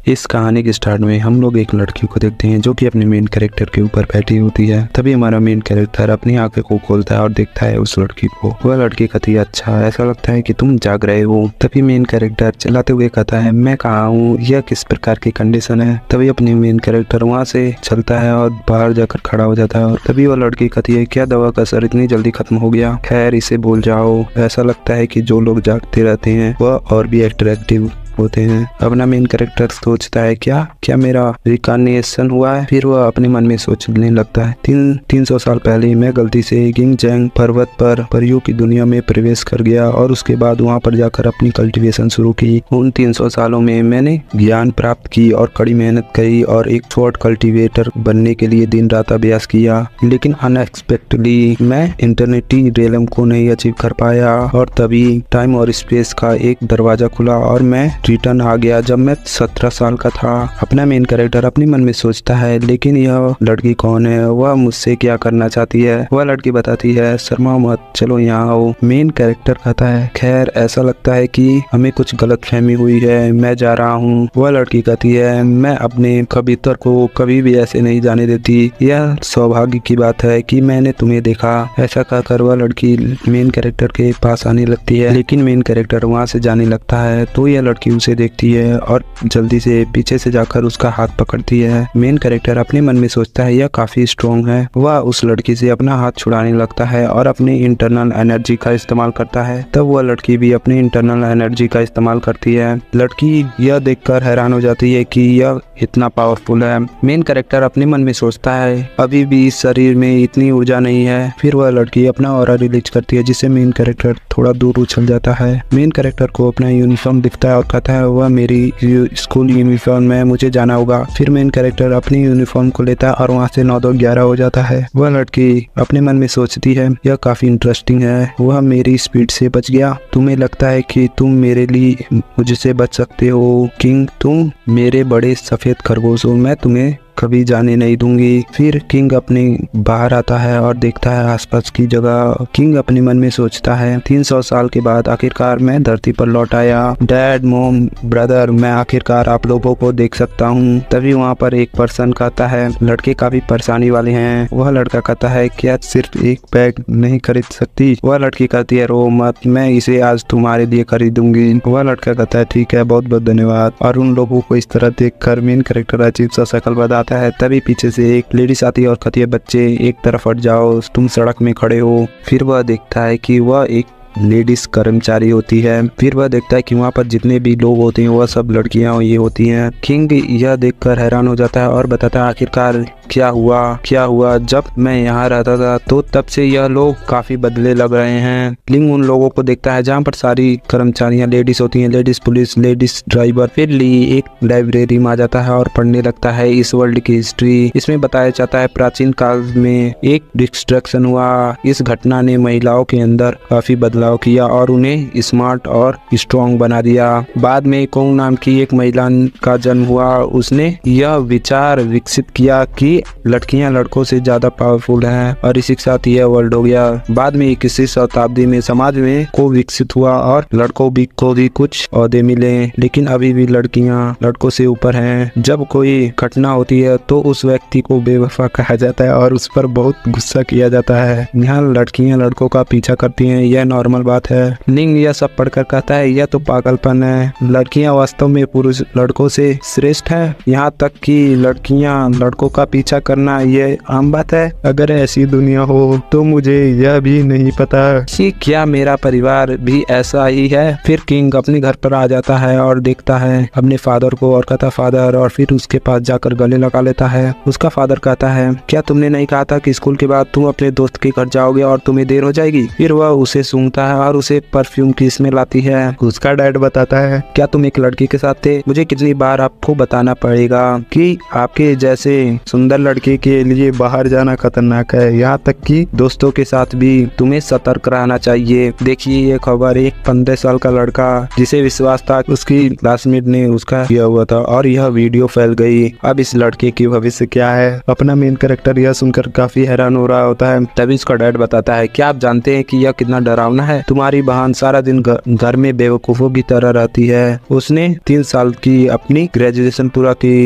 इस कहानी के स्टार्ट में हम लोग एक लड़की को देखते हैं जो कि अपने मेन कैरेक्टर के ऊपर बैठी होती है। तभी हमारा मेन कैरेक्टर अपनी आंखें को खोलता है और देखता है उस लड़की को। वह लड़की कहती है, अच्छा ऐसा लगता है कि तुम जाग रहे हो। तभी मेन कैरेक्टर चिल्लाते हुए कहता है, मैं कहाँ हूँ, यह किस प्रकार की कंडीशन है। तभी अपनी मेन कैरेक्टर वहाँ से चलता है और बाहर जाकर खड़ा हो जाता है। और तभी वह लड़की कहती है, क्या दवा का असर इतनी जल्दी खत्म हो गया, खैर इसे भूल जाओ। ऐसा लगता है कि जो लोग जागते रहते हैं वह और भी अट्रैक्टिव होते हैं। अपना मेन कैरेक्टर सोचता है, क्या मेरा रिकार्निएशन हुआ है। फिर वह अपने मन में सोचने लगता है, 300 साल पहले मैं गलती से गिंगजैंग पर्वत पर परियों की दुनिया में प्रवेश कर गया और उसके बाद वहां पर जाकर अपनी कल्टीवेशन शुरू की। उन 300 सालों में मैंने ज्ञान प्राप्त की और कड़ी मेहनत करी और एक शॉर्ट कल्टीवेटर बनने के लिए दिन रात अभ्यास किया। लेकिन अनएक्सपेक्टेडली मैं इंटरनेटी रेलम को नहीं अचीव कर पाया और तभी टाइम और स्पेस का एक दरवाजा खुला और मैं रिटर्न आ गया जब मैं 17 साल का था। अपना मेन कैरेक्टर अपने मन में सोचता है, लेकिन यह लड़की कौन है, वह मुझसे क्या करना चाहती है। वह लड़की बताती है, शर्मा मत, चलो यहाँ आओ। मेन कैरेक्टर कहता है, खैर ऐसा लगता है कि हमें कुछ गलतफहमी हुई है, मैं जा रहा हूँ। वह लड़की कहती है, मैं अपने कबूतर को कभी भी ऐसे नहीं जाने देती, यह सौभाग्य की बात है कि मैंने तुम्हें देखा। ऐसा कहकर वह लड़की मेन कैरेक्टर के पास आने लगती है, लेकिन मेन कैरेक्टर वहाँ से जाने लगता है तो यह लड़की उसे देखती है और जल्दी से पीछे से जाकर उसका हाथ पकड़ती है। मेन कैरेक्टर अपने मन में सोचता है, यह काफी स्ट्रॉन्ग है। वह उस लड़की से अपना हाथ छुड़ाने लगता है और अपनी इंटरनल एनर्जी का इस्तेमाल करता है। तब वह लड़की भी अपनी इंटरनल एनर्जी का इस्तेमाल करती है। लड़की यह देखकर हैरान हो जाती है कि यह इतना पावरफुल है। मेन कैरेक्टर अपने मन में सोचता है, अभी भी इस शरीर में इतनी ऊर्जा नहीं है। फिर वह लड़की अपना ऑरा रिलीज करती है जिससे मेन कैरेक्टर थोड़ा दूर उछल जाता है। मेन कैरेक्टर को अपना यूनिफॉर्म दिखता है और कहता है, वह मेरी स्कूल यूनिफॉर्म में, मुझे जाना होगा। फिर मेन कैरेक्टर अपनी यूनिफॉर्म को लेता है और वहाँ से 9-2-11 हो जाता है। वह लड़की अपने मन में सोचती है, यह काफी इंटरेस्टिंग है, वह मेरी स्पीड से बच गया। तुम्हें लगता है कि तुम मेरे लिए मुझसे बच सकते हो किंग, तुम मेरे बड़े सफेद खरगोश हो, मैं तुम्हें कभी जाने नहीं दूंगी। फिर किंग अपने बाहर आता है और देखता है आसपास की जगह। किंग अपने मन में सोचता है, 300 साल के बाद आखिरकार मैं धरती पर लौट आया। डैड, मॉम, ब्रदर, मैं आखिरकार आप लोगों को देख सकता हूँ। तभी वहाँ पर एक पर्सन कहता है, लड़के काफी परेशानी वाले हैं। वह लड़का कहता है, क्या सिर्फ एक बैग नहीं खरीद सकती। वह लड़की कहती है, रो मत, मैं इसे आज तुम्हारे लिए खरीदूंगी। वह लड़का कहता है, ठीक है, बहुत बहुत धन्यवाद। और उन लोगों को इस तरह देख कर मेन कैरेक्टर अजीब सा शक्ल बताता है। तभी पीछे से एक लेडीज आती है और कहती है, बच्चे एक तरफ हट जाओ, तुम सड़क में खड़े हो। फिर वह देखता है कि वह एक लेडीज कर्मचारी होती है। फिर वह देखता है कि वहाँ पर जितने भी लोग होते हैं वह सब लड़कियां ये होती हैं। किंग यह देखकर हैरान हो जाता है और बताता है, आखिरकार क्या हुआ। जब मैं यहाँ रहता था तो तब से यह लोग काफी बदले लग रहे हैं। किंग उन लोगों को देखता है जहाँ पर सारी कर्मचारियां लेडीज होती हैं, लेडीज पुलिस, लेडीज ड्राइवर। फिर ली एक लाइब्रेरी में आ जाता है और पढ़ने लगता है इस वर्ल्ड की हिस्ट्री। इसमें बताया जाता है प्राचीन काल में एक डिस्ट्रक्शन हुआ। इस घटना ने महिलाओं के अंदर काफी बदलाव किया और उन्हें स्मार्ट और स्ट्रॉन्ग बना दिया। बाद में कोंग नाम की एक महिला का जन्म हुआ। उसने यह विचार विकसित किया कि लड़कियां लड़कों से ज्यादा पावरफुल हैं और इसी के साथ यह वर्ल्ड हो गया। बाद में 21वीं शताब्दी में समाज में को विकसित हुआ और लड़कों को भी कुछ ओहदे मिले, लेकिन अभी भी लड़कियां लड़कों से ऊपर हैं। जब कोई घटना होती है तो उस व्यक्ति को बेवफा कहा जाता है और उस पर बहुत गुस्सा किया जाता है। यहाँ लड़कियां लड़कों का पीछा करती हैं, यह नॉर्मल बात है। लिंग यह सब पढ़कर कहता है, यह तो पागलपन है, लड़कियां वास्तव में पुरुष लड़कों से श्रेष्ठ है। यहाँ तक कि लड़कियां लड़कों का पीछा करना ये आम बात है। अगर ऐसी दुनिया हो तो मुझे यह भी नहीं पता कि क्या मेरा परिवार भी ऐसा ही है। फिर किंग अपने घर पर आ जाता है और देखता है अपने फादर को और कहता फादर, और फिर उसके पास जाकर गले लगा लेता है। उसका फादर कहता है, क्या तुमने नहीं कहा था कि स्कूल के बाद तुम अपने दोस्त के घर जाओगे और तुम्हें देर हो जाएगी। फिर वह उसे सूंघता है और उसे परफ्यूम की स्मेल आती है। उसका डैड बताता है, क्या तुम एक लड़की के साथ थे। मुझे कितनी बार आपको बताना पड़ेगा कि आपके जैसे सुंदर हर लड़के के लिए बाहर जाना खतरनाक है, यहाँ तक कि दोस्तों के साथ भी तुम्हें सतर्क रहना चाहिए। देखिए ये खबर एक 15 साल का लड़का जिसे विश्वास था उसकी क्लासमेट ने उसका किया हुआ था और यह वीडियो फैल गई। अब इस लड़के की भविष्य क्या है? अपना मेन कैरेक्टर यह सुनकर काफी हैरान हो रहा होता है। तभी उसका डैड बताता है, क्या आप जानते हैं कि यह कितना डरावना है? तुम्हारी बहन सारा दिन घर में बेवकूफों की तरह रहती है। उसने 3 साल की अपनी ग्रेजुएशन पूरा की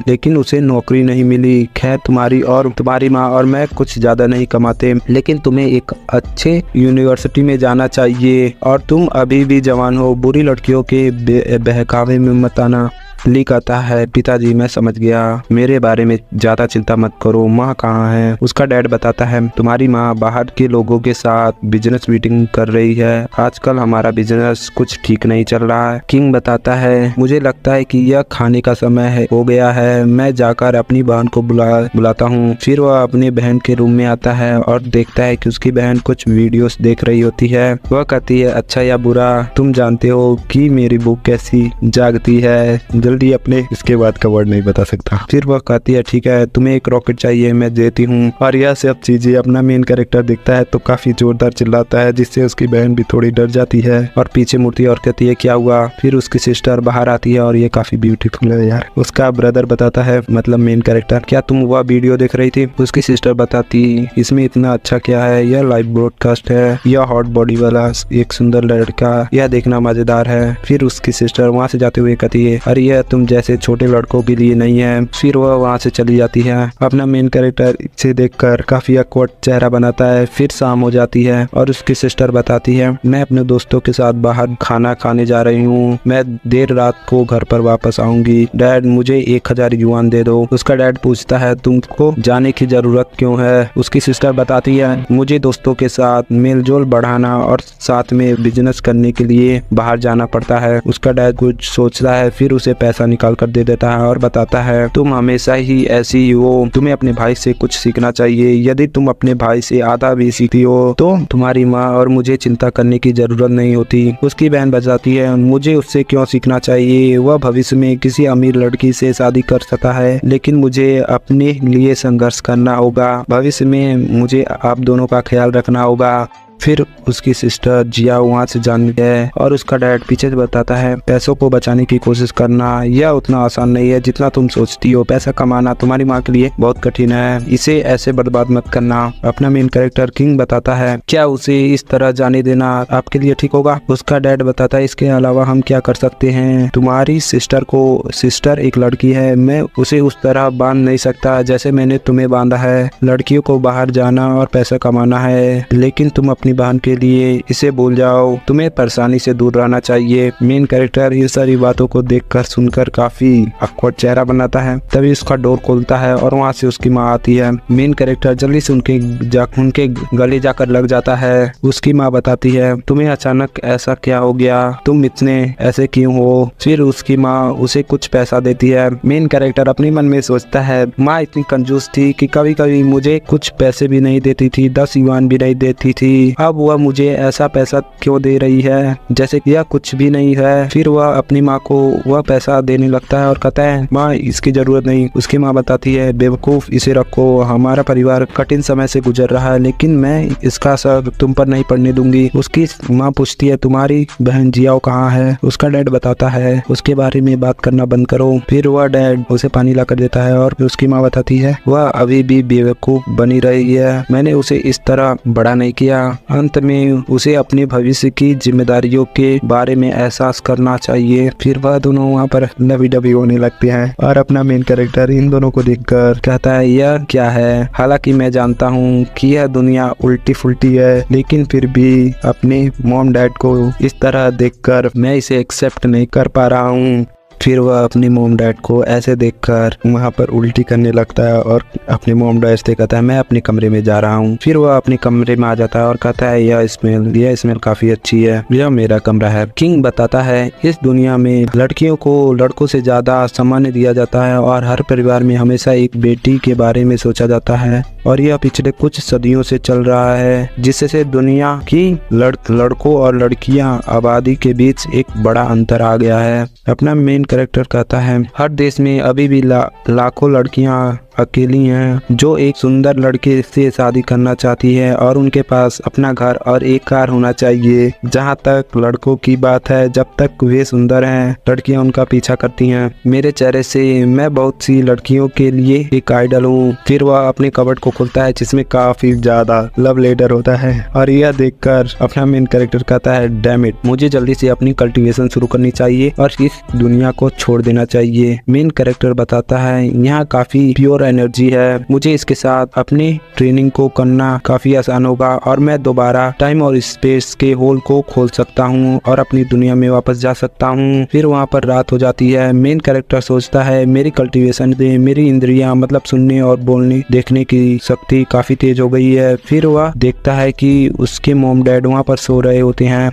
लेकिन उसे नौकरी नहीं मिली। खैर तुम्हारी माँ और मैं कुछ ज्यादा नहीं कमाते, लेकिन तुम्हें एक अच्छे यूनिवर्सिटी में जाना चाहिए और तुम अभी भी जवान हो। बुरी लड़कियों के बहकावे में मत आना। ली कहता है, पिताजी मैं समझ गया, मेरे बारे में ज्यादा चिंता मत करो। माँ कहाँ है? उसका डैड बताता है, तुम्हारी माँ बाहर के लोगों के साथ बिजनेस मीटिंग कर रही है। आजकल हमारा बिजनेस कुछ ठीक नहीं चल रहा है। किंग बताता है, मुझे लगता है कि यह खाने का समय हो गया है। मैं जाकर अपनी बहन को बुलाता हूँ। फिर वह अपनी बहन के रूम में आता है और देखता है कि उसकी बहन कुछ वीडियोस देख रही होती है। वह कहती है, अच्छा या बुरा तुम जानते हो कि मेरी भूख कैसी जागती है। जल्दी अपने इसके बाद का वर्ड नहीं बता सकता। फिर वह कहती है, ठीक है तुम्हें एक रॉकेट चाहिए, मैं देती हूँ। और यह सब चीजें अपना मेन कैरेक्टर देखता है तो काफी जोरदार चिल्लाता है, जिससे उसकी बहन भी थोड़ी डर जाती है और पीछे मुड़ती है और कहती है, क्या हुआ? फिर उसकी सिस्टर बाहर आती है और ये काफी ब्यूटीफुल है यार। उसका ब्रदर बताता है, मतलब मेन कैरेक्टर, क्या तुम वह वीडियो देख रही थी? उसकी सिस्टर बताती, इसमें इतना अच्छा क्या है? यह लाइव ब्रॉडकास्ट है। यह हॉट बॉडी वाला एक सुंदर लड़का, यह देखना मजेदार है। फिर उसकी सिस्टर वहाँ से जाते हुए कहती है, अरे यह तुम जैसे छोटे लड़कों के लिए नहीं है। फिर वह वहाँ से चली जाती है। अपना मेन कैरेक्टर इसे देखकर काफी awkward चेहरा बनाता है। फिर शाम हो जाती है और उसकी सिस्टर बताती है, मैं अपने दोस्तों के साथ बाहर खाना खाने जा रही हूँ, मैं देर रात को घर पर वापस आऊंगी। डैड मुझे 1000 युआन दे दो। उसका डैड पूछता है, तुमको जाने की जरूरत क्यों है? उसकी सिस्टर बताती है, मुझे दोस्तों के साथ मेलजोल बढ़ाना और साथ में बिजनेस करने के लिए बाहर जाना पड़ता है। उसका डैड कुछ सोचता है, फिर उसे पैसा निकाल कर दे देता है और बताता है, तुम हमेशा ही ऐसी ही हो, तुम्हें अपने भाई से कुछ सीखना चाहिए। यदि तुम अपने भाई से आधा भी सीखती हो तो तुम्हारी माँ और मुझे चिंता करने की जरूरत नहीं होती। उसकी बहन बताती है, मुझे उससे क्यों सीखना चाहिए? वह भविष्य में किसी अमीर लड़की से शादी कर सकता है, लेकिन मुझे अपने लिए संघर्ष करना होगा। भविष्य में मुझे आप दोनों का ख्याल रखना होगा। फिर उसकी सिस्टर जिया वहाँ से जाने है और उसका डैड पीछे से बताता है, पैसों को बचाने की कोशिश करना यह उतना आसान नहीं है जितना तुम सोचती हो। पैसा कमाना तुम्हारी माँ के लिए बहुत कठिन है, इसे ऐसे बर्बाद मत करना। अपना मेन कैरेक्टर किंग बताता है, क्या उसे इस तरह जाने देना आपके लिए ठीक होगा? उसका डैड बताता है, इसके अलावा हम क्या कर सकते हैं? तुम्हारी सिस्टर एक लड़की है, मैं उसे उस तरह बांध नहीं सकता जैसे मैंने तुम्हें बांधा है। लड़कियों को बाहर जाना और पैसा कमाना है, लेकिन तुम अपनी बहन के लिए इसे भूल जाओ। तुम्हें परेशानी से दूर रहना चाहिए। मेन कैरेक्टर ये सारी बातों को देखकर सुनकर काफी awkward चेहरा बनाता है। तभी उसका डोर खोलता है और वहाँ से उसकी माँ आती है। मेन कैरेक्टर जल्दी से उनके गले जाकर लग जाता है। उसकी माँ बताती है, तुम्हें अचानक ऐसा क्या हो गया? तुम इतने ऐसे क्यों हो? फिर उसकी माँ उसे कुछ पैसा देती है। मेन कैरेक्टर अपने मन में सोचता है, माँ इतनी कंजूस थी कि कभी कभी मुझे कुछ पैसे भी नहीं देती थी, 10 युआन भी नहीं देती थी। अब वह मुझे ऐसा पैसा क्यों दे रही है जैसे कि यह कुछ भी नहीं है। फिर वह अपनी माँ को वह पैसा देने लगता है और कहता है, माँ इसकी जरूरत नहीं। उसकी माँ बताती है, बेवकूफ इसे रखो, हमारा परिवार कठिन समय से गुजर रहा है, लेकिन मैं इसका असर तुम पर नहीं पड़ने दूंगी। उसकी माँ पूछती है, तुम्हारी बहन जियाओ कहाँ है? उसका डैड बताता है, उसके बारे में बात करना बंद करो। फिर वह डैड उसे पानी ला कर देता है और उसकी माँ बताती है, वह अभी भी बेवकूफ बनी रही है, मैंने उसे इस तरह बड़ा नहीं किया। अंत में उसे अपने भविष्य की जिम्मेदारियों के बारे में एहसास करना चाहिए। फिर वह दोनों वहाँ पर लवी डबी होने लगते हैं और अपना मेन कैरेक्टर इन दोनों को देखकर कहता है, यह क्या है? हालांकि मैं जानता हूँ कि यह दुनिया उल्टी फुल्टी है, लेकिन फिर भी अपने मॉम डैड को इस तरह देखकर मैं इसे एक्सेप्ट नहीं कर पा रहा हूँ। फिर वह अपनी मोम डैड को ऐसे देखकर वहाँ पर उल्टी करने लगता है और अपने मोम डैड से कहता है, मैं अपने कमरे में जा रहा हूँ। फिर वह अपने कमरे में आ जाता है और कहता है, यह स्मेल काफी अच्छी है, यह मेरा कमरा है। किंग बताता है, इस दुनिया में लड़कियों को लड़कों से ज्यादा सम्मान दिया जाता है और हर परिवार में हमेशा एक बेटी के बारे में सोचा जाता है, और यह पिछले कुछ सदियों से चल रहा है, जिससे दुनिया की लड़कों और लड़कियां आबादी के बीच एक बड़ा अंतर आ गया है। अपना मेन कैरेक्टर कहता है, हर देश में अभी भी लाखों लड़कियां अकेली हैं जो एक सुंदर लड़के से शादी करना चाहती है और उनके पास अपना घर और एक कार होना चाहिए। जहाँ तक लड़कों की बात है, जब तक वे सुंदर हैं लड़कियां उनका पीछा करती हैं। मेरे चेहरे से मैं बहुत सी लड़कियों के लिए एक आइडल हूँ। फिर वह अपने कबर्ड को खोलता है जिसमें काफी ज्यादा लव लेटर होता है और यह देखकर अपना मेन कैरेक्टर कहता है डैम इट, मुझे जल्दी से अपनी कल्टीवेशन शुरू करनी चाहिए और इस दुनिया को छोड़ देना चाहिए। मेन कैरेक्टर बताता है यहाँ काफी प्योर एनर्जी है, मुझे इसके साथ अपनी ट्रेनिंग को करना काफी आसान होगा और मैं दोबारा टाइम और स्पेस के होल को खोल सकता हूँ और अपनी दुनिया में वापस जा सकता हूँ। फिर वहाँ पर रात हो जाती है। मेन कैरेक्टर सोचता है मेरी कल्टीवेशन से मेरी इंद्रियां मतलब सुनने और बोलने देखने की शक्ति काफी तेज हो गई है। फिर वह देखता है कि उसके मॉम डैड वहाँ पर सो रहे होते हैं।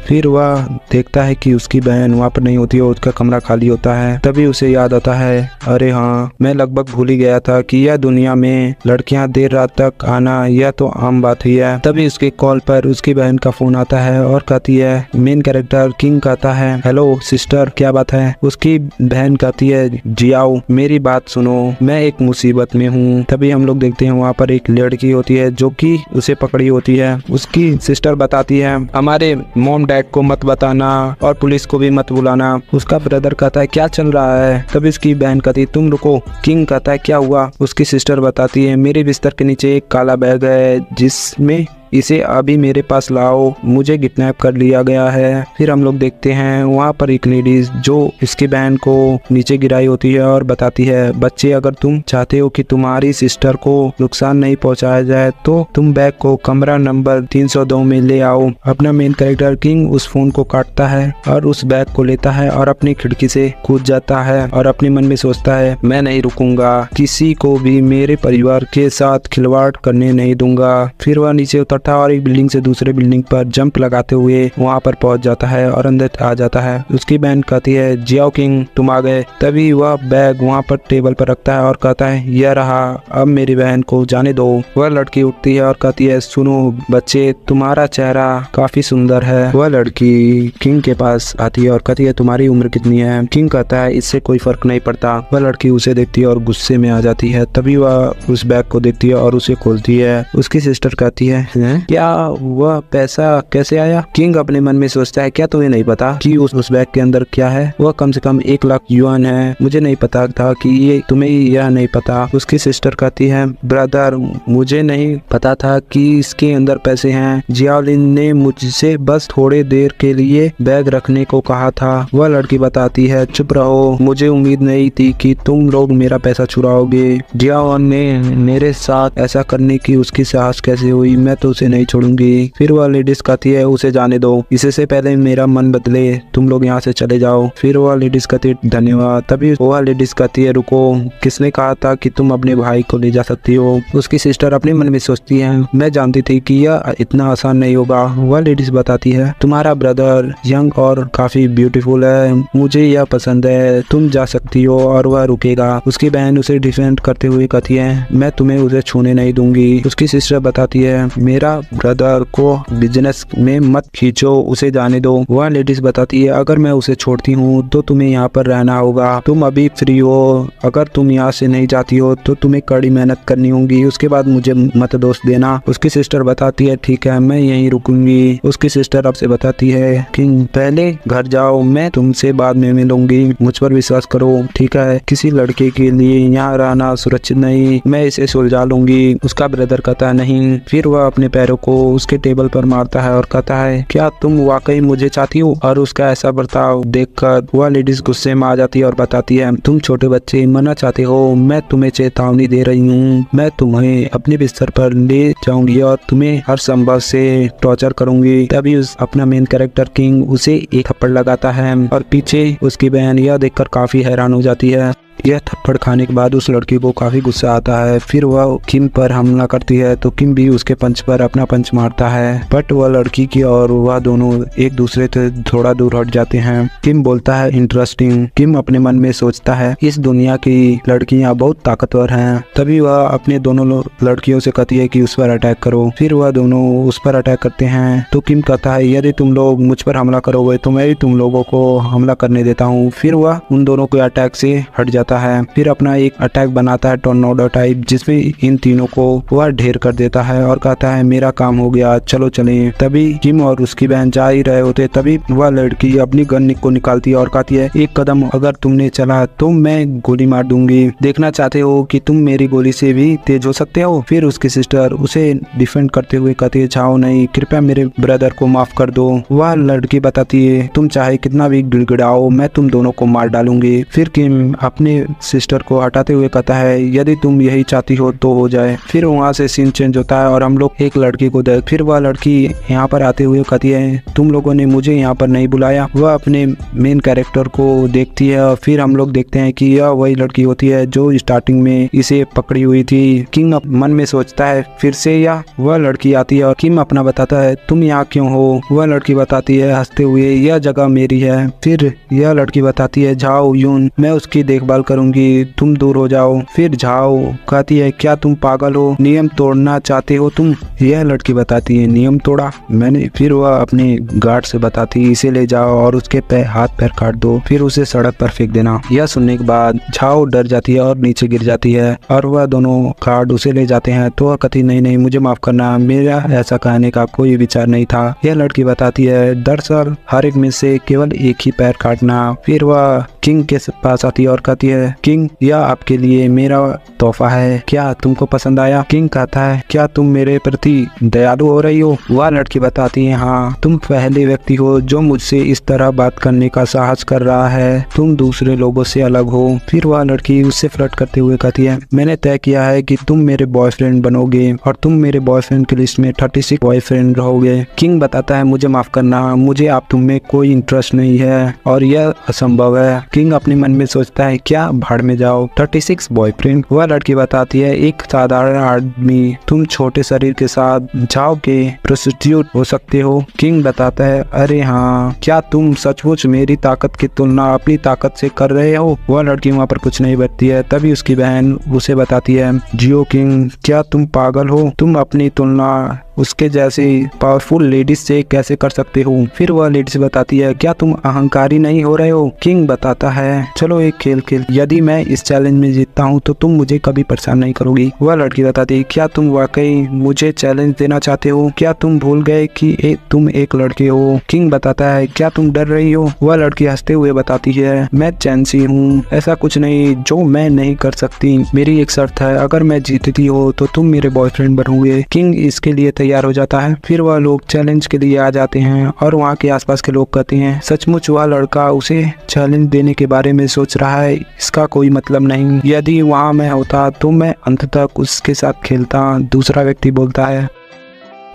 फिर वह देखता है कि उसकी बहन वहाँ पर नहीं होती है, उसका कमरा खाली होता है। तभी उसे याद आता है अरे हाँ, मैं लगभग भूल ही गया था कि यह दुनिया में लड़कियां देर रात तक आना यह तो आम बात ही है। तभी उसके कॉल पर उसकी बहन का फोन आता है और कहती है, मेन कैरेक्टर किंग कहता है हेलो सिस्टर क्या बात है। उसकी बहन कहती है जियाओ मेरी बात सुनो, मैं एक मुसीबत में हूँ। तभी हम लोग देखते हैं वहाँ पर एक लड़की होती है जो कि उसे पकड़ी होती है। उसकी सिस्टर बताती है हमारे मॉम डैड को मत बताना और पुलिस को भी मत बुलाना। उसका ब्रदर कहता है क्या चल रहा है। तभी उसकी बहन कहती है तुम रुको। किंग कहता है क्या हुआ। उसकी सिस्टर बताती है मेरे बिस्तर के नीचे एक काला बैग है जिसमें इसे अभी मेरे पास लाओ, मुझे किडनैप कर लिया गया है। फिर हम लोग देखते हैं वहाँ पर एक लेडीज जो इसकी बहन को नीचे गिराई होती है और बताती है बच्चे अगर तुम चाहते हो कि तुम्हारी सिस्टर को नुकसान नहीं पहुँचाया जाए तो तुम बैग को कमरा नंबर 302 में ले आओ। अपना मेन कैरेक्टर किंग उस फोन को काटता है और उस बैग को लेता है और अपनी खिड़की से कूद जाता है और अपने मन में सोचता है मैं नहीं रुकूंगा, किसी को भी मेरे परिवार के साथ खिलवाड़ करने नहीं दूंगा। फिर वह नीचे था और एक बिल्डिंग से दूसरे बिल्डिंग पर जंप लगाते हुए वहां पर पहुंच जाता है और अंदर आ जाता है। उसकी बहन कहती है जियाओ किंग तुम आ गए। तभी वह बैग वहां पर टेबल पर रखता है और कहता है यह रहा, अब मेरी बहन को जाने दो। वह लड़की उठती है और कहती है सुनो बच्चे तुम्हारा चेहरा काफी सुंदर है। वह लड़की किंग के पास आती है और कहती है तुम्हारी उम्र कितनी है। किंग कहता है इससे कोई फर्क नहीं पड़ता। वह लड़की उसे देखती है और गुस्से में आ जाती है। तभी वह उस बैग को देखती है और उसे खोलती है। उसकी सिस्टर कहती है क्या वह पैसा कैसे आया। किंग अपने मन में सोचता है क्या तुम्हें नहीं पता कि उस बैग के अंदर क्या है। वह कम से कम 1 लाख युआन है, मुझे नहीं पता था कि ये तुम्हें यह नहीं पता। उसकी सिस्टर कहती है ब्रदर मुझे नहीं पता था कि इसके अंदर पैसे हैं, जियालिन ने मुझसे बस थोड़े देर के लिए बैग रखने को कहा था। वह लड़की बताती है चुप रहो, मुझे उम्मीद नहीं थी कि तुम लोग मेरा पैसा चुराओगे। जियाओ ने मेरे साथ ऐसा करने की उसकी साहस कैसे हुई, मैं तो उसे नहीं छोड़ूंगी। फिर वह लेडीज कहती है उसे जाने दो, इससे पहले मेरा मन बदले, तुम लोग यहाँ से चले जाओ। फिर वह लेडीज कहती है धन्यवाद। तभी वह लेडीज कहती है रुको, किसने कहा था कि तुम अपने भाई को ले जा सकती हो। उसकी सिस्टर अपने मन में सोचती है मैं जानती थी कि यह इतना आसान नहीं होगा। वह लेडीज बताती है तुम्हारा ब्रदर यंग और काफी ब्यूटीफुल है, मुझे यह पसंद है, तुम जा सकती हो। और वह रुकेगा। उसकी बहन उसे डिफेंड करते हुए कहती है मैं तुम्हें उसे छूने नहीं दूंगी। उसकी सिस्टर बताती है मेरा ब्रदर को बिजनेस में मत खींचो, उसे जाने दो। वह लेडीज बताती है अगर मैं उसे छोड़ती हूँ तो तुम्हें यहाँ पर रहना होगा, तुम अभी फ्री हो, अगर तुम यहाँ से नहीं जाती हो तो तुम्हें कड़ी मेहनत करनी होगी, उसके बाद मुझे मत दोष देना। उसकी सिस्टर बताती है ठीक है मैं यहीं रुकूंगी। उसकी सिस्टर अब से बताती है कि पहले घर जाओ, मैं तुमसे बाद में मिलूंगी, मुझ पर विश्वास करो ठीक है। किसी लड़के के लिए यहाँ रहना सुरक्षित नहीं, मैं इसे सुलझा लूंगी। उसका ब्रदर कहता है नहीं। फिर वह अपने पैरों को उसके टेबल पर मारता है और कहता है क्या तुम वाकई मुझे चाहती हो। और उसका ऐसा बर्ताव देखकर वह लेडीज गुस्से में आ जाती है और बताती है तुम छोटे बच्चे मरना चाहते हो, मैं तुम्हें चेतावनी दे रही हूँ, मैं तुम्हें अपने बिस्तर पर ले जाऊंगी और तुम्हें हर संभव से टॉर्चर करूंगी। तभी अपना मेन कैरेक्टर किंग उसे एक थप्पड़ लगाता है और पीछे उसकी बहन यह देखकर काफी हैरान हो जाती है। यह थप्पड़ खाने के बाद उस लड़की को काफी गुस्सा आता है। फिर वह किम पर हमला करती है तो किम भी उसके पंच पर अपना पंच मारता है, बट वह लड़की की और वह दोनों एक दूसरे से थोड़ा दूर हट जाते हैं। किम बोलता है इंटरेस्टिंग। किम अपने मन में सोचता है इस दुनिया की लड़कियां बहुत ताकतवर हैं। तभी वह अपने दोनों लड़कियों से कहती है कि उस पर अटैक करो। फिर वह दोनों उस पर अटैक करते हैं तो किम कहता है यदि तुम लोग मुझ पर हमला करोगे तो मैं भी तुम लोगों को हमला करने देता हूँ। फिर वह उन दोनों के अटैक से हट जाता जाता है, फिर अपना एक अटैक बनाता है टोर्नाडो टाइप, जिसमें इन तीनों को वह ढेर कर देता है और कहता है मेरा काम हो गया, चलो चलें। तभी किम और उसकी बहन जा ही रहे होते, तभी वह लड़की अपनी गन को निकालती है और कहती है एक कदम अगर तुमने चला तो मैं गोली मार दूंगी, देखना चाहते हो कि तुम मेरी गोली से भी तेज हो सकते हो। फिर उसकी सिस्टर उसे डिफेंड करते हुए कहती है जाओ नहीं, कृपया मेरे ब्रदर को माफ कर दो। वह लड़की बताती है तुम चाहे कितना भी गिड़गिड़ाओ मैं तुम दोनों को मार डालूंगी। फिर किम अपने सिस्टर को हटाते हुए कहता है यदि तुम यही चाहती हो तो हो जाए। फिर वहाँ से सीन चेंज होता है और हम लोग एक लड़की को देख, फिर वह लड़की यहाँ पर आते हुए कहती है तुम लोगों ने मुझे यहाँ पर नहीं बुलाया। वह अपने मेन कैरेक्टर को देखती है और फिर हम लोग देखते हैं कि यह वही लड़की होती है जो स्टार्टिंग में इसे पकड़ी हुई थी। किंग मन में सोचता है फिर से या वह लड़की आती है और किम अपना बताता है तुम यहाँ क्यों हो। वह लड़की बताती है हंसते हुए यह जगह मेरी है। फिर यह लड़की बताती है जाओ यून, मैं उसकी देखभाल करूंगी, तुम दूर हो जाओ। फिर जाओ कहती है क्या तुम पागल हो, नियम तोड़ना चाहते हो तुम। यह लड़की बताती है नियम तोड़ा मैंने। फिर वह अपने गार्ड से बताती है इसे ले जाओ और उसके हाथ पैर काट दो, फिर उसे सड़क पर फेंक देना। यह सुनने के बाद झाओ डर जाती है और नीचे गिर जाती है और वह दोनों गार्ड उसे ले जाते हैं तो वह कहती नहीं नहीं मुझे माफ करना, मेरा ऐसा कहने का कोई विचार नहीं था। यह लड़की बताती है दरअसल हर एक में से केवल एक ही पैर काटना। फिर वह किंग के पास आती है और कहती है किंग यह आपके लिए मेरा तोहफा है, क्या तुमको पसंद आया। किंग कहता है क्या तुम मेरे प्रति दयालु हो रही हो। वह लड़की बताती है हाँ, तुम पहले व्यक्ति हो जो मुझसे इस तरह बात करने का साहस कर रहा है, तुम दूसरे लोगों से अलग हो। फिर वह लड़की उससे फ्लर्ट करते हुए कहती है मैंने तय किया है कि तुम मेरे बॉयफ्रेंड बनोगे और तुम मेरे बॉयफ्रेंड की लिस्ट में 36 बॉयफ्रेंड रहोगे। किंग बताता है मुझे माफ करना, मुझे आप तुम में कोई इंटरेस्ट नहीं है और यह असंभव है। किंग अपने मन में सोचता है क्या भाड़ में जाओ 36 बॉयफ्रेंड। वह लड़की बताती है एक साधारण आदमी तुम छोटे शरीर के साथ जाओ के प्रोस्टिट्यूट हो सकते हो। किंग बताता है अरे हाँ, क्या तुम सचमुच मेरी ताकत की तुलना अपनी ताकत से कर रहे हो। वह लड़की वहाँ पर कुछ नहीं बचती है। तभी उसकी बहन उसे बताती है जियो किंग क्या तुम पागल हो, तुम अपनी तुलना उसके जैसे पावरफुल लेडीज से कैसे कर सकते हो। फिर वह लेडीज बताती है क्या तुम अहंकारी नहीं हो रहे हो। किंग बताता है चलो एक खेल खेल, यदि मैं इस चैलेंज में जीतता हूँ तो तुम मुझे कभी परेशान नहीं करोगी। वह लड़की बताती है क्या तुम वाकई मुझे चैलेंज देना चाहते हो, क्या तुम भूल गए कि तुम एक लड़के हो। किंग बताता है क्या तुम डर रही हो। वह लड़की हंसते हुए बताती है मैं चैंसी हूँ, ऐसा कुछ नहीं जो मैं नहीं कर सकती, मेरी एक शर्त है, अगर मैं जीतती हो तो तुम मेरे बॉयफ्रेंड बनोगे। किंग इसके लिए तैयार हो जाता है। फिर वह लोग चैलेंज के लिए आ जाते हैं और वहाँ के आसपास के लोग कहते हैं सचमुच वह लड़का उसे चैलेंज देने के बारे में सोच रहा है, इसका कोई मतलब नहीं, यदि वहाँ मैं होता तो मैं अंत तक उसके साथ खेलता। दूसरा व्यक्ति बोलता है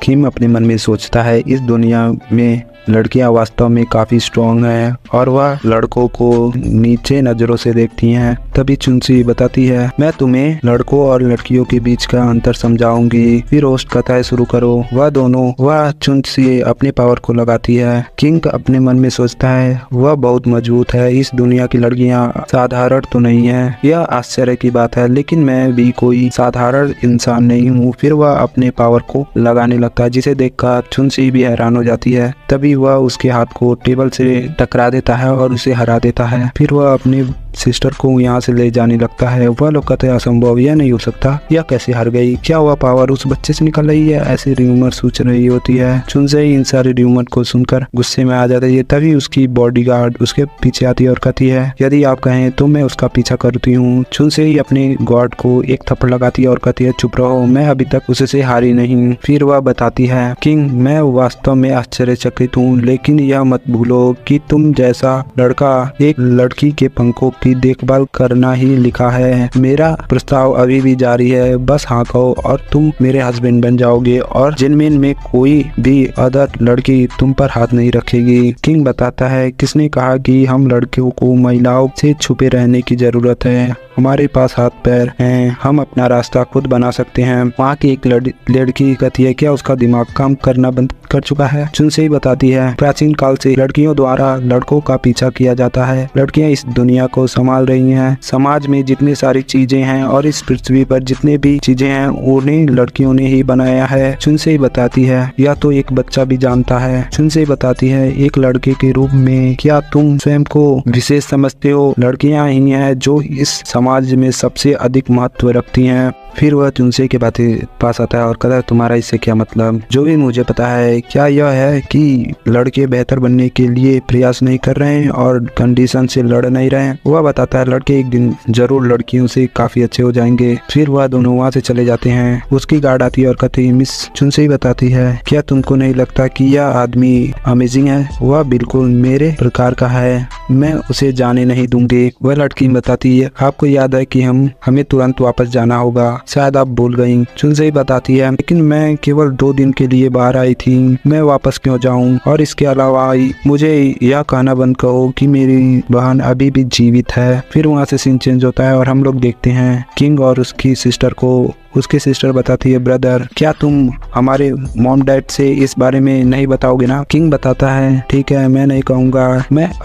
किम अपने मन में सोचता है इस दुनिया में लड़कियां वास्तव में काफी स्ट्रॉन्ग हैं और वह लड़कों को नीचे नजरों से देखती हैं। तभी चुनसी बताती है मैं तुम्हें लड़कों और लड़कियों के बीच का अंतर समझाऊंगी। फिर होस्ट कहता है शुरू करो। वह चुनसी अपने पावर को लगाती है। किंग अपने मन में सोचता है वह बहुत मजबूत है, इस दुनिया की लड़कियां साधारण तो नहीं है, यह आश्चर्य की बात है, लेकिन मैं भी कोई साधारण इंसान नहीं हूँ। फिर वह अपने पावर को लगाने लगता है जिसे देखकर चुनसी भी हैरान हो जाती है। तभी वह उसके हाथ को टेबल से टकरा देता है और उसे हरा देता है। फिर वह अपने सिस्टर को यहाँ से ले जाने लगता है। वह लोग कहते हैं असंभव, यह नहीं हो सकता, यह कैसे हार गई, क्या वह पावर उस बच्चे से निकल रही है, ऐसी र्यूमर सोच रही होती है। चुनसे इन सारे र्यूमर को सुनकर गुस्से में आ जाता है। तभी उसकी बॉडीगार्ड उसके पीछे आती है और कहती है यदि आप कहें तो मैं उसका पीछा करती हूँ। चुनसे ही अपने गार्ड को एक थप्पड़ लगाती है और कहती है चुप रहो, मैं अभी तक उससे हारी नहीं। फिर वह बताती है किंग मैं वास्तव में आश्चर्यचकित हूँ, लेकिन यह मत भूलो कि तुम जैसा लड़का एक लड़की के पंखों की देखभाल करना ही लिखा है। मेरा प्रस्ताव अभी भी जारी है, बस हाँ कहो और तुम मेरे हस्बैंड बन जाओगे और जिनमेन में कोई भी अदर लड़की तुम पर हाथ नहीं रखेगी। किंग बताता है किसने कहा कि हम लड़कियों को महिलाओं से छुपे रहने की जरूरत है, हमारे पास हाथ पैर हैं, हम अपना रास्ता खुद बना सकते हैं। वहाँ की एक लड़की कहती है क्या उसका दिमाग काम करना बंद कर चुका है। चुनसे ही बताती है प्राचीन काल से लड़कियों द्वारा लड़कों का पीछा किया जाता है, लड़कियां इस दुनिया को संभाल रही हैं। समाज में जितनी सारी चीजें हैं और इस पृथ्वी पर जितने भी चीजें हैं उन्हीं लड़कियों ने ही बनाया है। चुनसे बताती है या तो एक बच्चा भी जानता है। चुनसे बताती है एक लड़के के रूप में क्या तुम स्वयं को विशेष समझते हो? लड़कियां ही हैं जो इस समाज में सबसे अधिक महत्व रखती हैं। फिर वह चुनसे के पास आता है और कहता है तुम्हारा इससे क्या मतलब? जो भी मुझे पता है क्या यह है कि लड़के बेहतर बनने के लिए प्रयास नहीं कर रहे हैं और कंडीशन से लड़ नहीं रहे हैं। वह बताता है लड़के एक दिन जरूर लड़कियों से काफी अच्छे हो जाएंगे। फिर वह दोनों वहाँ से चले जाते हैं। उसकी गार्ड आती है और कहती है मिस चुनसे ही बताती है क्या तुमको नहीं लगता कि यह आदमी अमेजिंग है? वह बिल्कुल मेरे प्रकार का है, मैं उसे जाने नहीं दूंगी। वह लड़की बताती है आपको याद है कि हमें तुरंत वापस जाना होगा, शायद आप भूल गई। चुनसे ही बताती है लेकिन मैं केवल 2 दिन के लिए बाहर आई थी, मैं वापस क्यों जाऊं? और इसके अलावा मुझे यह कहना बंद करो कि मेरी बहन अभी भी जीवित है। फिर वहाँ से सीन चेंज होता है और हम लोग देखते हैं किंग और उसकी सिस्टर को। उसकी सिस्टर बताती है ब्रदर क्या तुम हमारे मॉम डैड से इस बारे में नहीं बताओगे ना? किंग बताता है ठीक है मैं नहीं कहूँगा।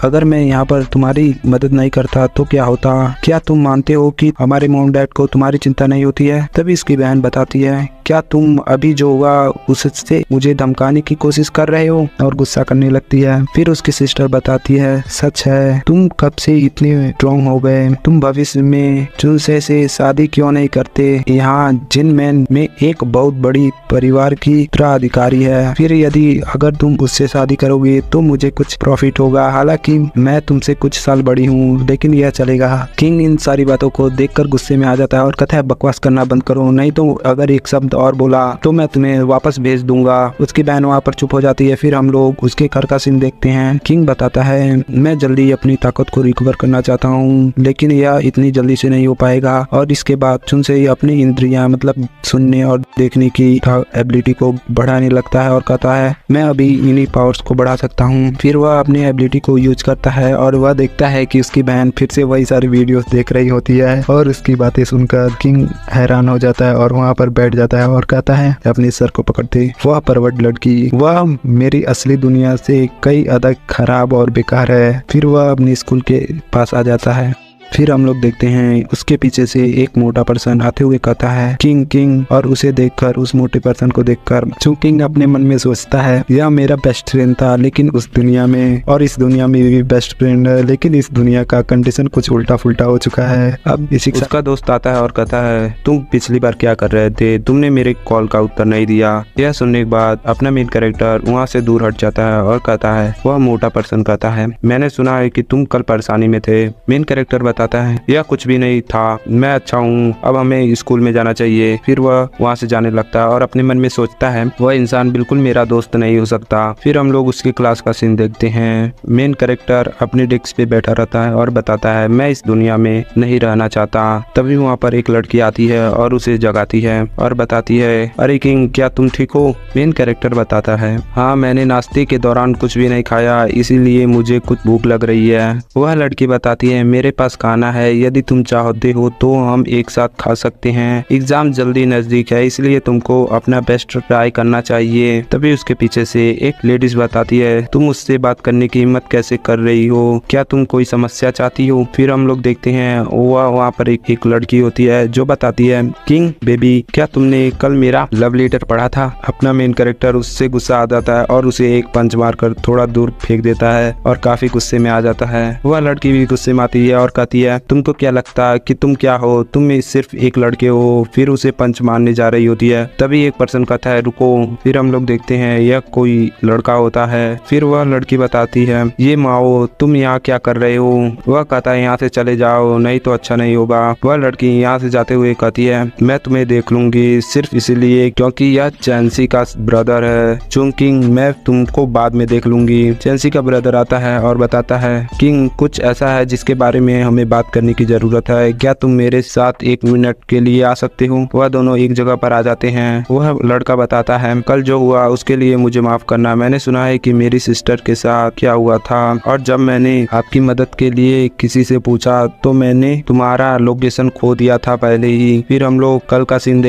अगर मैं यहाँ पर तुम्हारी मदद नहीं करता तो क्या होता? क्या तुम मानते हो कि हमारे मॉम डैड को तुम्हारी चिंता नहीं होती है? तभी इसकी बहन बताती है क्या तुम अभी जो हुआ उससे मुझे धमकाने की कोशिश कर रहे हो? और गुस्सा करने लगती है। फिर उसकी सिस्टर बताती है सच है, तुम कब से इतने स्ट्रॉन्ग हो गए? तुम भविष्य में चुनसे से शादी क्यों नहीं करते? यहाँ जिनमैन में एक बहुत बड़ी परिवार की उत्तराधिकारी है। फिर यदि अगर तुम उससे शादी करोगे तो मुझे कुछ प्रॉफिट होगा। हालांकि मैं तुमसे कुछ साल बड़ी हूँ लेकिन यह चलेगा। किंग इन सारी बातों को देखकर गुस्से में आ जाता है और कहता है बकवास करना बंद करो, नहीं तो अगर एक शब्द और बोला तो मैं तुम्हें वापस भेज दूंगा। उसकी बहन वहाँ पर चुप हो जाती है। फिर हम लोग उसके घर का सीन देखते हैं। किंग बताता है मैं जल्दी अपनी ताकत को रिकवर करना चाहता हूँ लेकिन यह इतनी जल्दी से नहीं हो पाएगा। और इसके बाद चुनसे ही अपनी इंद्रियां मतलब सुनने और देखने की एबिलिटी को बढ़ाने लगता है और कहता है मैं अभी इन्हीं पावर्स को बढ़ा सकता हूँ। फिर वह अपनी एबिलिटी को यूज करता है और वह देखता है कि उसकी बहन फिर से वही सारी वीडियोस देख रही होती है। और उसकी बातें सुनकर किंग हैरान हो जाता है और वहाँ पर बैठ जाता है और कहता है अपने सर को पकड़ते वह परवट लड़की वह मेरी असली दुनिया से कई अधिक खराब और बेकार है। फिर वह अपने स्कूल के पास आ जाता है। फिर हम लोग देखते हैं उसके पीछे से एक मोटा पर्सन आते हुए कहता है किंग किंग। और उसे देखकर उस मोटे पर्सन को देखकर किंग अपने मन में सोचता है यह मेरा बेस्ट फ्रेंड था लेकिन उस दुनिया में और इस दुनिया में भी बेस्ट फ्रेंड है लेकिन इस दुनिया का कंडीशन कुछ उल्टा फुल्टा हो चुका है। अब इसी उसका दोस्त आता है और कहता है तुम पिछली बार क्या कर रहे थे? तुमने मेरे कॉल का उत्तर नहीं दिया। यह सुनने के बाद अपना मेन कैरेक्टर वहाँ से दूर हट जाता है और कहता है वह मोटा पर्सन कहता है मैंने सुना है कि तुम कल परेशानी में थे। मेन कैरेक्टर बताता है यह कुछ भी नहीं था, मैं अच्छा हूँ, अब हमें स्कूल में जाना चाहिए। फिर वह वहाँ से जाने लगता है और अपने मन में सोचता है वह इंसान बिल्कुल मेरा दोस्त नहीं हो सकता। फिर हम लोग उसकी क्लास का सीन देखते हैं। मेन कैरेक्टर अपने डेस्क पे बैठा रहता है और बताता है मैं इस दुनिया में नहीं रहना चाहता। तभी वहाँ पर एक लड़की आती है और उसे जगाती है और बताती है अरे किंग क्या तुम ठीक हो? मेन कैरेक्टर बताता है हाँ मैंने नाश्ते के दौरान कुछ भी नहीं खाया इसीलिए मुझे कुछ भूख लग रही है। वह लड़की बताती है मेरे पास खाना है, यदि तुम चाहते हो तो हम एक साथ खा सकते हैं। एग्जाम जल्दी नजदीक है इसलिए तुमको अपना बेस्ट ट्राई करना चाहिए। तभी उसके पीछे से एक लेडीज बताती है तुम उससे बात करने की हिम्मत कैसे कर रही हो? क्या तुम कोई समस्या चाहती हो? फिर हम लोग देखते हैं वहाँ पर एक लड़की होती है जो बताती है किंग बेबी क्या तुमने कल मेरा लव लेटर पढ़ा था? अपना मेन कैरेक्टर उससे गुस्सा आ जाता है और उसे एक पंच मारकर थोड़ा दूर फेंक देता है और काफी गुस्से में आ जाता है। वह लड़की भी गुस्से में आती है और कहती है तुमको क्या लगता है कि तुम क्या हो? तुम सिर्फ एक लड़के हो। फिर उसे पंच मारने जा रही होती है। तभी एक पर्सन कहता है रुको। फिर हम लोग देखते हैं यह कोई लड़का होता है। फिर वह लड़की बताती है ये माओ तुम यहाँ क्या कर रहे हो? वह कहता है यहाँ से चले जाओ नहीं तो अच्छा नहीं होगा। वह लड़की यहाँ से जाते हुए कहती है मैं तुम्हें देख लूंगी सिर्फ इसलिए क्योंकि यह चैंसी का ब्रदर है। किंग मैं तुमको बाद में देख लूंगी। चैंसी का ब्रदर आता है और बताता है किंग कुछ ऐसा है जिसके बारे में हमें बात करने की जरूरत है, क्या तुम मेरे साथ 1 मिनट के लिए आ सकते हो? वह दोनों एक जगह पर आ जाते हैं। वह लड़का बताता है कल जो हुआ उसके लिए मुझे माफ करना। मैंने सुना है कि मेरी सिस्टर के साथ क्या हुआ था और जब मैंने आपकी मदद के लिए किसी से पूछा तो मैंने तुम्हारा लोकेशन खो दिया था पहले ही। फिर हम लोग कल का सीन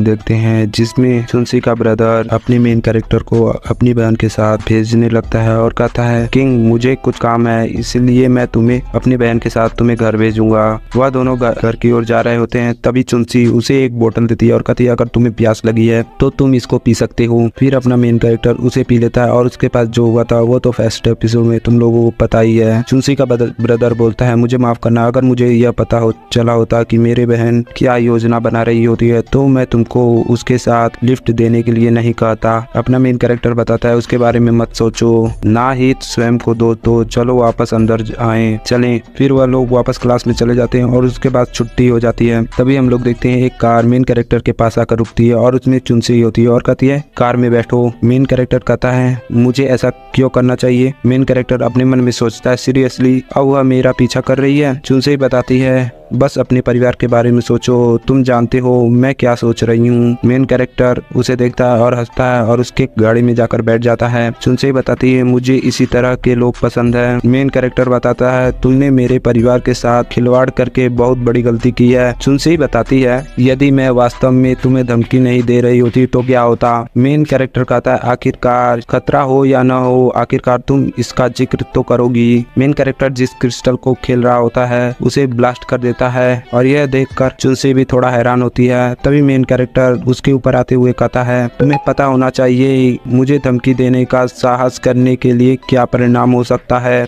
देखते हैं जिसमें चुनसी का ब्रदर अपने मेन कैरेक्टर को अपनी बहन के साथ भेजने लगता है और कहता है किंग मुझे कुछ काम है इसलिए मैं तुम्हें अपने अपनी बहन के साथ तुम्हें घर भेजूंगा। वह दोनों घर की ओर जा रहे होते हैं, तभी चुनसी उसे एक बोतल देती है और कहती है अगर तुम्हें प्यास लगी है तो तुम इसको पी सकते हो। फिर अपना मेन कैरेक्टर उसे पी लेता है और उसके पास जो हुआ था वो तो फर्स्ट एपिसोड में तुम लोगों को पता ही है। चुनसी का ब्रदर बोलता है मुझे माफ करना, अगर मुझे यह पता चला होता कि मेरे बहन क्या योजना बना रही होती है तो मैं तुमको उसके साथ लिफ्ट देने के लिए नहीं कहता। अपना मेन कैरेक्टर बताता है उसके बारे में मत सोचो, ना ही स्वयं को दो, तो चलो वापस अंदर आए चलें। फिर वह लोग वापस क्लास में चले जाते हैं और उसके बाद छुट्टी हो जाती है। तभी हम लोग देखते हैं एक कार मेन कैरेक्टर के पास आकर रुकती है और उसमें चुनसी होती है और कहती है कार में बैठो। मेन कैरेक्टर कहता है मुझे ऐसा क्यों करना चाहिए। मेन कैरेक्टर अपने मन में सोचता है सीरियसली अब वह मेरा पीछा कर रही है। चुनसी बताती है बस अपने परिवार के बारे में सोचो, तुम जानते हो मैं क्या सोच रही हूँ। मेन कैरेक्टर उसे देखता है और हंसता है और उसके गाड़ी में जाकर बैठ जाता है। चुनसी बताती है मुझे इसी तरह के लोग पसंद है। मेन कैरेक्टर बताता है तुमने मेरे परिवार के साथ खिलवाड़ करके बहुत बड़ी गलती की है। चुनसी बताती है यदि मैं वास्तव में तुम्हें धमकी नहीं दे रही होती तो क्या होता। मेन कैरेक्टर कहता है आखिरकार खतरा हो या न हो, आखिरकार तुम इसका जिक्र तो करोगी। मेन कैरेक्टर जिस क्रिस्टल को खेल रहा होता है उसे ब्लास्ट कर देता है और यह देखकर चुनसी भी थोड़ा हैरान होती है। तभी मेन कैरेक्टर उसके ऊपर आते हुए कहता है तुम्हें पता होना चाहिए मुझे धमकी देने का साहस करने के लिए क्या परिणाम हो सकता है।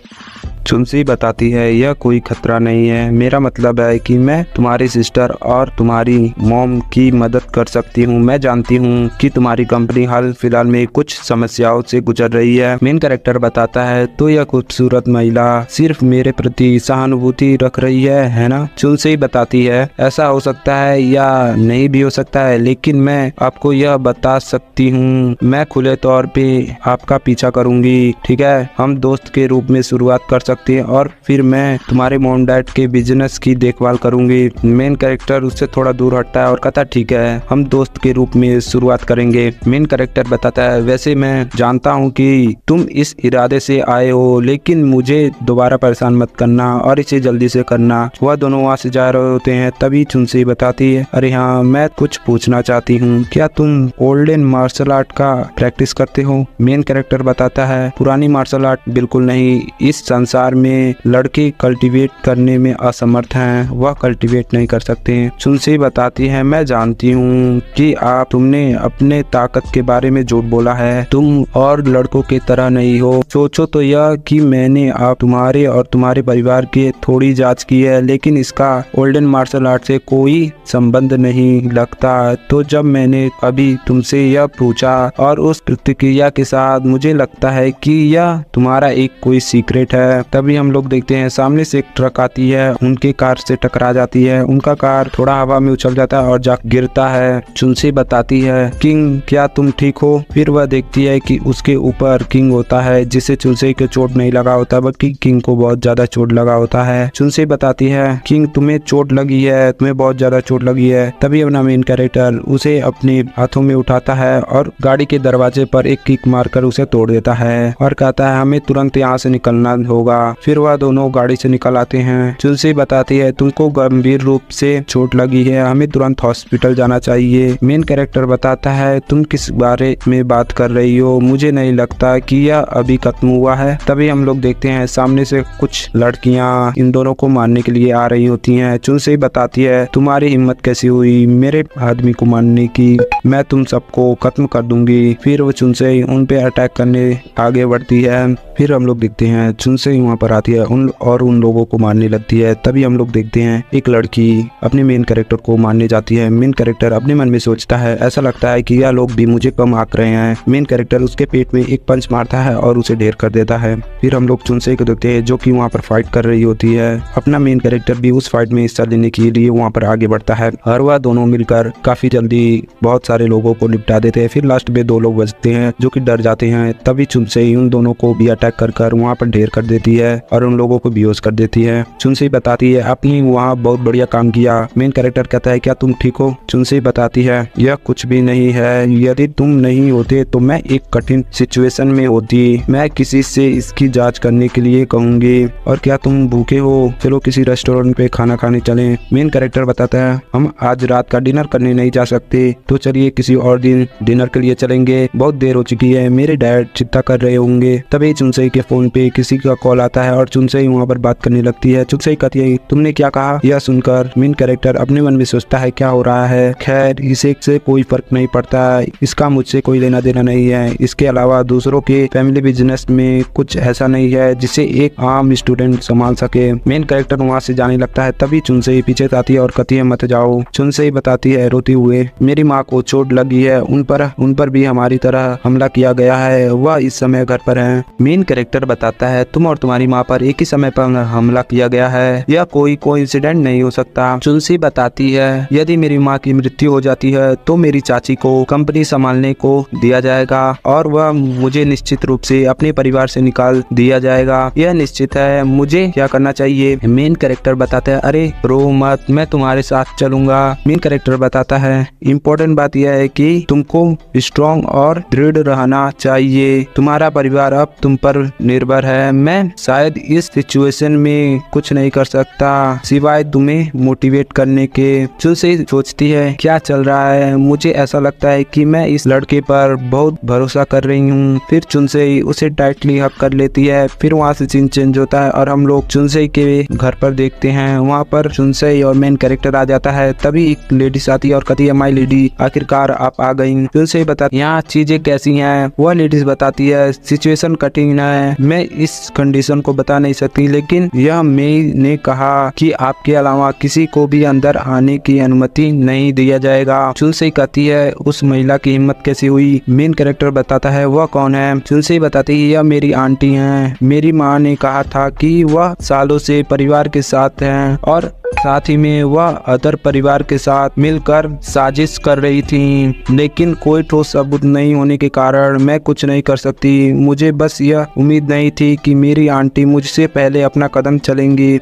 चुनसी बताती है यह कोई खतरा नहीं है, मेरा मतलब है कि मैं तुम्हारी सिस्टर और तुम्हारी मॉम की मदद कर सकती हूँ। मैं जानती हूँ कि तुम्हारी कंपनी हाल फिलहाल में कुछ समस्याओं से गुजर रही है। मेन कैरेक्टर बताता है तो यह खूबसूरत महिला सिर्फ मेरे प्रति सहानुभूति रख रही है ना। चुनसी बताती है ऐसा हो सकता है या नहीं भी हो सकता है, लेकिन मैं आपको यह बता सकती हूँ मैं खुले तौर पे आपका पीछा करूंगी, ठीक है। हम दोस्त के रूप में शुरुआत कर सकते हैं और फिर मैं तुम्हारे मॉम डैड के बिजनेस की देखभाल करूंगी। मेन कैरेक्टर उससे थोड़ा दूर हटता है और कहता ठीक है हम दोस्त के रूप में शुरुआत करेंगे। मेन कैरेक्टर बताता है वैसे मैं जानता हूं कि तुम इस इरादे से आए हो, लेकिन मुझे दोबारा परेशान मत करना और इसे जल्दी से करना। वह दोनों वहाँ से जा रहे होते हैं, तभी चुनसी बताती है अरे हाँ मैं कुछ पूछना चाहती हूँ, क्या तुम ओल्डन मार्शल आर्ट का प्रैक्टिस करते हो। मेन कैरेक्टर बताता है पुरानी मार्शल आर्ट बिल्कुल नहीं, इस संसार में लड़के कल्टीवेट करने में असमर्थ हैं, वह कल्टीवेट नहीं कर सकते। चुनसी बताती है मैं जानती हूँ कि तुमने अपने ताकत के बारे में झूठ बोला है, तुम और लड़कों की तरह नहीं हो। सोचो तो यह कि मैंने तुम्हारे और तुम्हारे परिवार की थोड़ी जांच की है, लेकिन इसका ओल्डन मार्शल आर्ट से कोई संबंध नहीं लगता। तो जब मैंने अभी तुमसे यह पूछा और उस प्रतिक्रिया के साथ मुझे लगता है कि यह तुम्हारा एक कोई सीक्रेट है। तभी हम लोग देखते हैं सामने से एक ट्रक आती है, उनके कार से टकरा जाती है, उनका कार थोड़ा हवा में उछल जाता है और जा गिरता है। चुनसी बताती है किंग क्या तुम ठीक हो। फिर वह देखती है कि उसके ऊपर किंग होता है, जिसे चुनसी को चोट नहीं लगा होता बल्कि किंग को बहुत ज्यादा चोट लगा होता है। चुनसी बताती है किंग तुम्हें चोट लगी है, तुम्हें बहुत ज्यादा चोट लगी है। तभी अपना मेन कैरेक्टर उसे अपने हाथों में उठाता है और गाड़ी के दरवाजे पर एक किक मारकर उसे तोड़ देता है और कहता है हमें तुरंत यहाँ से निकलना होगा। फिर वह दोनों गाड़ी से निकल आते हैं। चुनसी बताती है तुमको गंभीर रूप से चोट लगी है, हमें तुरंत हॉस्पिटल जाना चाहिए। मेन कैरेक्टर बताता है तुम किस बारे में बात कर रही हो, मुझे नहीं लगता कि यह अभी खत्म हुआ है। तभी हम लोग देखते हैं सामने से कुछ लड़कियां इन दोनों को मारने के लिए आ रही होती हैं। चुनसी बताती है तुम्हारी हिम्मत कैसी हुई मेरे आदमी को मारने की, मैं तुम सबको खत्म कर दूंगी। फिर वो चुनसी उन पे अटैक करने आगे बढ़ती है। फिर हम लोग देखते हैं चुनसी वहाँ पर आती है उन लोगों को मारने लगती है। तभी हम लोग देखते हैं एक लड़की अपने मेन कैरेक्टर को मारने जाती है। मेन कैरेक्टर अपने मन में सोचता है ऐसा लगता है कि यह लोग भी मुझे कम आंक रहे हैं। मेन कैरेक्टर उसके पेट में एक पंच मारता है और उसे ढेर कर देता है। फिर हम लोग चुनसी को देखते हैं जो कि वहाँ पर फाइट कर रही होती है। अपना मेन कैरेक्टर भी उस फाइट में हिस्सा लेने के लिए वहाँ पर आगे बढ़ता है और वह दोनों मिलकर काफी जल्दी बहुत सारे लोगों को निपटा देते हैं। फिर लास्ट में 2 लोग बचते हैं जो कि डर जाते हैं। तभी चुनसी उन दोनों को भी अटैक कर वहाँ पर ढेर कर देती है और उन लोगों को बेहोश कर देती है। चुनसी बताती है आपने वहाँ बहुत बढ़िया काम किया। मेन कैरेक्टर कहता है क्या तुम ठीक हो। चुनसी बताती है यह कुछ भी नहीं है, यदि तुम नहीं होते तो मैं एक कठिन सिचुएशन में होती, मैं किसी से इसकी जांच करने के लिए कहूंगी। और क्या तुम भूखे हो, चलो किसी रेस्टोरेंट पे खाना खाने चलें। मेन कैरेक्टर बताता है हम आज रात का डिनर करने नहीं जा सकते, तो चलिए किसी और दिन डिनर के लिए चलेंगे, बहुत देर हो चुकी है, मेरे डैड चिंता कर रहे होंगे। तभी चुनसी चुनसई के फोन पे किसी का कॉल आता है और चुनसई वहाँ पर बात करने लगती है। चुनसई कहती है तुमने क्या कहा। यह सुनकर मेन कैरेक्टर अपने मन में सोचता है क्या हो रहा है। खैर इसे से कोई फर्क नहीं पड़ता, इसका मुझसे कोई लेना देना नहीं है। इसके अलावा दूसरों के फैमिली बिजनेस में कुछ ऐसा नहीं है जिसे एक आम स्टूडेंट संभाल सके। मेन कैरेक्टर वहाँ से जाने लगता है। तभी चुनसई पीछे आती है और कहती है मत जाओ। चुनसई बताती है रोती हुए मेरी माँ को चोट लगी है, उन पर भी हमारी तरह हमला किया गया है, वह इस समय घर पर है। मेन कैरेक्टर बताता है तुम और तुम्हारी माँ पर एक ही समय पर हमला किया गया है, यह कोई कोइंसिडेंट नहीं हो सकता। चुनसई बताती है यदि मेरी माँ की मृत्यु हो जाती है तो मेरी चाची को कंपनी संभालने को दिया जाएगा और वह मुझे निश्चित रूप से अपने परिवार से निकाल दिया जाएगा। यह निश्चित है। मुझे क्या करना चाहिए। मेन कैरेक्टर बताता है अरे रो मत, मैं तुम्हारे साथ चलूंगा। मेन कैरेक्टर बताता है इम्पोर्टेंट बात यह है कि तुमको स्ट्रॉन्ग और दृढ़ रहना चाहिए, तुम्हारा परिवार अब तुम पर निर्भर है। मैं शायद इस सिचुएशन में कुछ नहीं कर सकता सिवाय तुम्हें मोटिवेट करने के। चुनसई सोचती है क्या चल रहा है, मुझे ऐसा लगता है कि मैं इस लड़के पर बहुत भरोसा कर रही हूँ। फिर चुनसई उसे टाइटली हक कर लेती है। फिर वहाँ से सीन चेंज होता है और हम लोग चुनसई के घर पर देखते हैं। वहाँ पर चुनसई और मेन कैरेक्टर आ जाता है। तभी एक लेडीज आती है और कहती है माय लेडी आखिरकार आप आ गई। चुनसई बताती यहाँ चीजें कैसी हैं। वह लेडीज बताती है सिचुएशन कठिन है, मैं इस कंडीशन को बता नहीं सकती, लेकिन यह मई ने कहा कि आपके अलावा किसी को भी अंदर आने की अनुमति नहीं दिया जाएगा। चुनसई कहती है उस महिला की हिम्मत कैसे हुई। मेन कैरेक्टर बताता है वह कौन है। चुनसई बताती है यह मेरी आंटी हैं, मेरी माँ ने कहा था कि वह सालों से परिवार के साथ हैं और साथ ही में वह अदर परिवार के साथ मिलकर साजिश कर रही थी, लेकिन कोई ठोस सबूत नहीं होने के कारण मैं कुछ नहीं कर सकती। मुझे बस यह उम्मीद नहीं थी कि मेरी आंटी मुझसे पहले अपना कदम चलेंगी।